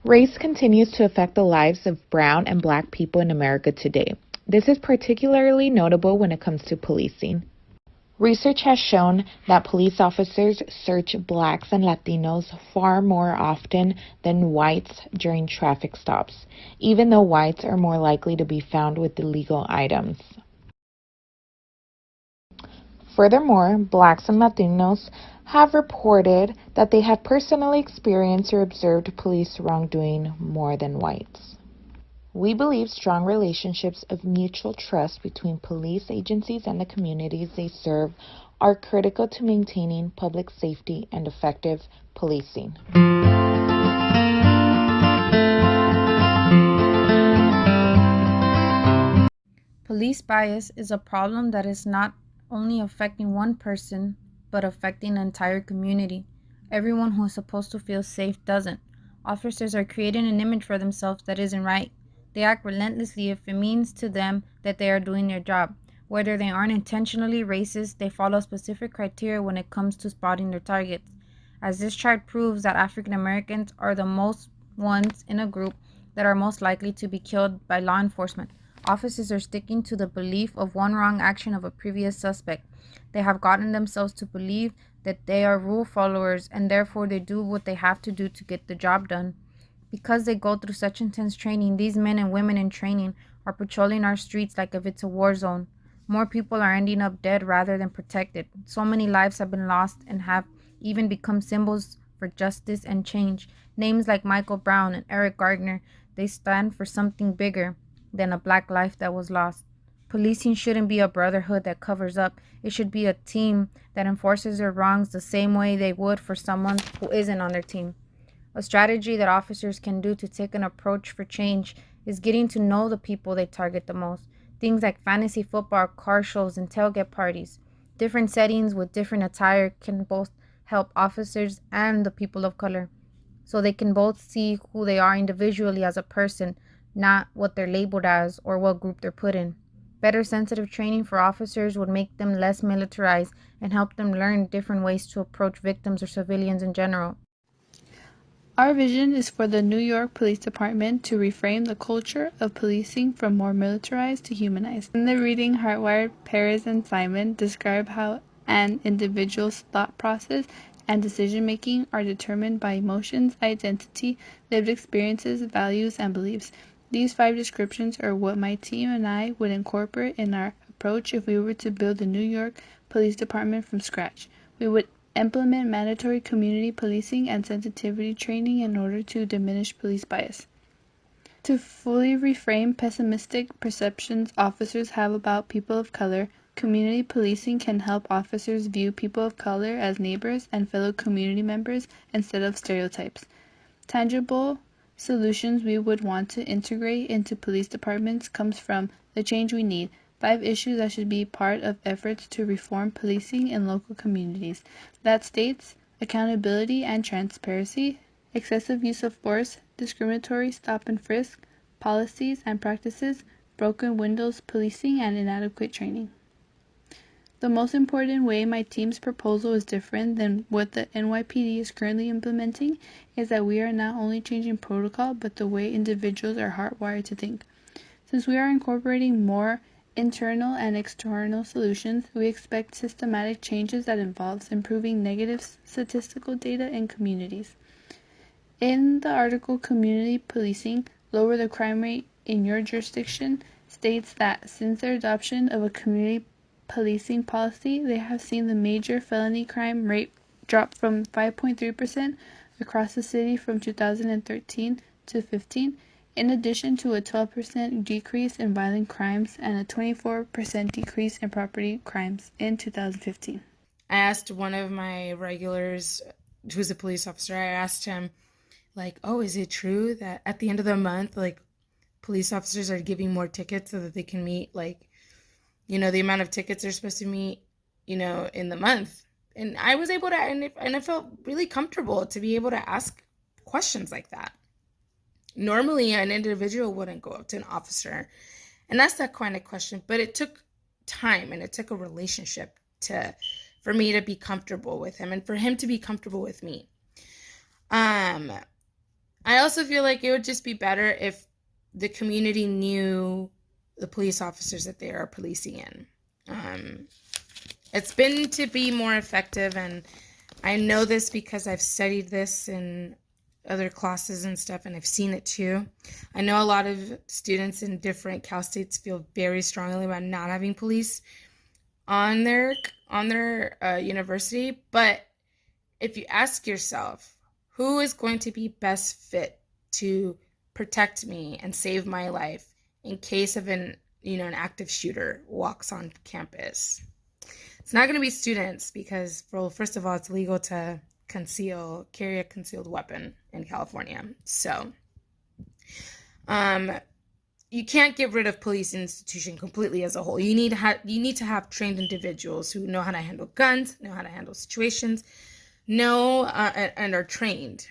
Race continues to affect the lives of brown and black people in America today. This is particularly notable when it comes to policing. Research has shown that police officers search blacks and Latinos far more often than whites during traffic stops, even though whites are more likely to be found with illegal items. Furthermore, blacks and Latinos have reported that they have personally experienced or observed police wrongdoing more than whites. We believe strong relationships of mutual trust between police agencies and the communities they serve are critical to maintaining public safety and effective policing. Police bias is a problem that is not only affecting one person, but affecting an entire community. Everyone who is supposed to feel safe doesn't. Officers are creating an image for themselves that isn't right. They act relentlessly if it means to them that they are doing their job. Whether they aren't intentionally racist, they follow specific criteria when it comes to spotting their targets. As this chart proves that African Americans are the most ones in a group that are most likely to be killed by law enforcement. Officers are sticking to the belief of one wrong action of a previous suspect. They have gotten themselves to believe that they are rule followers and therefore they do what they have to do to get the job done. Because they go through such intense training, these men and women in training are patrolling our streets like if it's a war zone. More people are ending up dead rather than protected. So many lives have been lost and have even become symbols for justice and change. Names like Michael Brown and Eric Gardner, they stand for something bigger than a black life that was lost. Policing shouldn't be a brotherhood that covers up. It should be a team that enforces their wrongs the same way they would for someone who isn't on their team. A strategy that officers can do to take an approach for change is getting to know the people they target the most. Things like fantasy football, car shows, and tailgate parties. Different settings with different attire can both help officers and the people of color, so they can both see who they are individually as a person, not what they're labeled as or what group they're put in. Better sensitive training for officers would make them less militarized and help them learn different ways to approach victims or civilians in general. Our vision is for the New York Police Department to reframe the culture of policing from more militarized to humanized. In the reading Hardwired, Perez and Simon describe how an individual's thought process and decision making are determined by emotions, identity, lived experiences, values, and beliefs. These 5 descriptions are what my team and I would incorporate in our approach if we were to build the New York Police Department from scratch. We would implement mandatory community policing and sensitivity training in order to diminish police bias. To fully reframe pessimistic perceptions officers have about people of color, community policing can help officers view people of color as neighbors and fellow community members instead of stereotypes. Tangible solutions we would want to integrate into police departments comes from the change we need. 5 issues that should be part of efforts to reform policing in local communities. That states accountability and transparency, excessive use of force, discriminatory stop and frisk, policies and practices, broken windows policing, and inadequate training. The most important way my team's proposal is different than what the NYPD is currently implementing is that we are not only changing protocol, but the way individuals are hardwired to think. Since we are incorporating more internal and external solutions, we expect systematic changes that involves improving negative statistical data in communities. In the article Community Policing, Lower the Crime Rate in Your Jurisdiction states that since their adoption of a community policing policy, they have seen the major felony crime rate drop from 5.3% across the city from 2013 to 15, in addition to a 12% decrease in violent crimes and a 24% decrease in property crimes in 2015. I asked one of my regulars, who's a police officer, I asked him, like, oh, is it true that at the end of the month, like, police officers are giving more tickets so that they can meet, like, the amount of tickets they're supposed to meet, in the month? And I was able to, and I felt really comfortable to be able to ask questions like that. Normally, an individual wouldn't go up to an officer and ask that kind of question, but it took time and it took a relationship for me to be comfortable with him and for him to be comfortable with me. Um, I also feel like it would just be better if the community knew the police officers that they are policing in. It's been to be more effective, and I know this because I've studied this in other classes and stuff, and I've seen it too. I know a lot of students in different Cal states feel very strongly about not having police on their university, but if you ask yourself, who is going to be best fit to protect me and save my life in case of an active shooter walks on campus? It's not going to be students because, well, first of all, it's legal to carry a concealed weapon in California. So, you can't get rid of police institution completely as a whole. You need to have trained individuals who know how to handle guns, know how to handle situations, know and are trained.